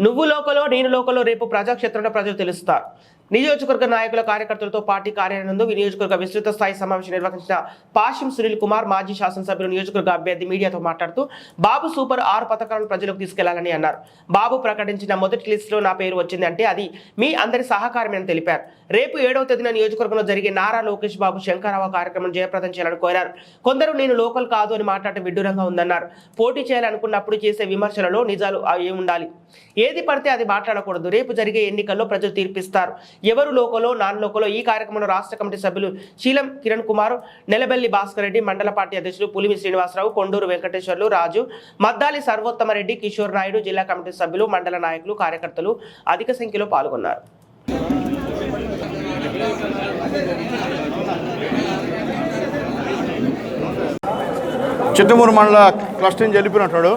నువ్వు లోకలో నేను లోకలో రేపు ప్రజాక్షేత్రంలో ప్రజలు తెలుస్తారు. నియోజకవర్గ నాయకుల కార్యకర్తలతో పార్టీ కార్యాలయం నందు నియోజకవర్గ విస్తృత స్థాయి సమావేశం నిర్వహించిన పాషిం సునీల్ కుమార్ మాజీ శాసనసభ్యులు నియోజకవర్గ అభ్యర్థి మీడియాతో మాట్లాడుతూ బాబు సూపర్ 6 పథకాలను ప్రజలకు తీసుకెళ్లాలని అన్నారు. బాబు ప్రకటించిన మొదటి లిస్టులో నా పేరు వచ్చింది అంటే అది మీ అందరి సహకారమని తెలిపారు. రేపు 7వ తేదీన నియోజకవర్గంలో జరిగే నారా లోకేష్ బాబు శంకరరావు కార్యక్రమం జయప్రదం చేయాలని కోరారు. కొందరు నేను లోకల్ కాదు అని మాట్లాడటం విడ్డూరంగా ఉందన్నారు. పోటీ చేయాలనుకున్నప్పుడు చేసే విమర్శలలో నిజాలు ఉండాలి. ఏది పడితే అది మాట్లాడకూడదు. రేపు జరిగే ఎన్నికల్లో ప్రజలు తీర్పిస్తారు ఎవరు లోకలో నాన్ లోకలో. ఈ కార్యక్రమంలో రాష్ట్ర కమిటీ సభ్యులు శీలం కిరణ్ కుమార్, నెలబెల్లి భాస్కర్ రెడ్డి, మండల పార్టీ అధ్యక్షులు పులిమి శ్రీనివాసరావు, కొండూరు వెంకటేశ్వర్లు, రాజు, మద్దాలి సర్వోత్తమరెడ్డి, కిషోర్ నాయుడు, జిల్లా కమిటీ సభ్యులు, మండల నాయకులు, కార్యకర్తలు అధిక సంఖ్యలో పాల్గొన్నారు. చిత్తమూరు మండల క్లస్టర్ జరిపినట్టు,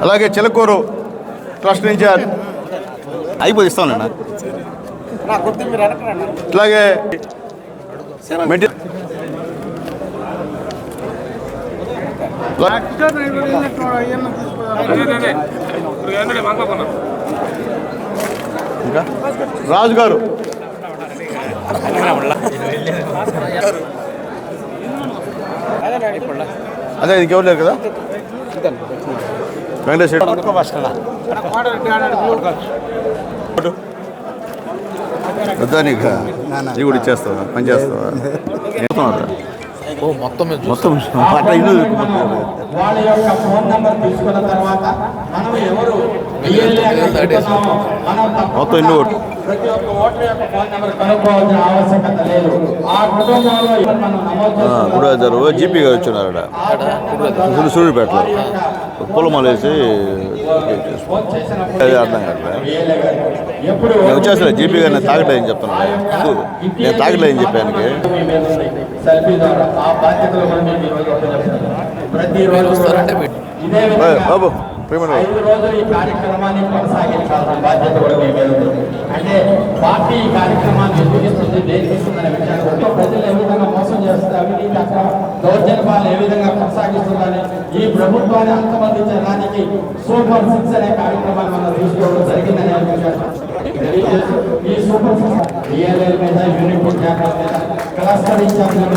అలాగే చిలకూరు క్లస్టర్ నుంచి అయిపోయి ఇస్తానన్నా. అలాగే ఇంకా రాజు గారు, అదే ఇంకెవరు లేరు కదా. వెంకటేష్ ఇది కూడా ఇచ్చేస్తావా, పని చేస్తావా? మొత్తం వాళ్ళ యొక్క ఫోన్ నెంబర్ తీసుకున్న తర్వాత మనం ఎవరు మొత్తం ఎన్ని ఓట్లు, ప్రతి ఒక్క ఓటర్ యొక్క ఫోన్ నెంబర్ కనుక్కోవాల్సిన ఆవశ్యకత లేదు. ఆ కుటుంబంలో మనం కూడా జీపీ గారు వచ్చినారట సూర్యుపేటలో పొలమాలు వేసి అర్థం కాదు. నేను వచ్చేసా జీపీ గారు నేను తాగలేదని చెప్తున్నాను. నేను తాగలేదని చెప్పాను. సెల్ఫీ ద్వారా ఆ బాధ్యతలు బాబు 5 రోజులు ఈ కార్యక్రమాన్ని కొనసాగించాల్సిన బాధ్యత కూడా మీ మీద ఉంది. అంటే పార్టీ ఈ కార్యక్రమాన్ని ఎందుకు ఇస్తుంది, దేనికి ఇస్తుందనే విషయాన్ని ప్రజలు ఏ విధంగా మోసం చేస్తుంది, అవినీతి అక్కడ దౌర్జన్యాలు ఏ విధంగా కొనసాగిస్తుందని ఈ ప్రభుత్వాన్ని అంతమందించడానికి సూపర్ 6 అనే కార్యక్రమాన్ని మనం తీసుకోవడం జరిగిందని ఈ సూపర్ 6 మీద యూనిఫామ్ జాగ్రత్త మీద క్లస్టర్ ఇన్ఛార్జిగా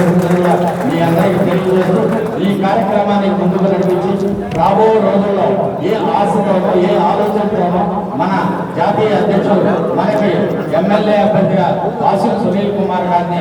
మీ అందరికీ తెలియజేస్తూ ఈ కార్యక్రమాన్ని ముందుకు నడిపించి రాబో రోజుల్లో ఏ ఆశతోనో ఏ ఆలోచనతోనో మన జాతీయ అధ్యక్షులు మనకి ఎమ్మెల్యే అభ్యర్థిగా పాషిం సునీల్ కుమార్ గారిని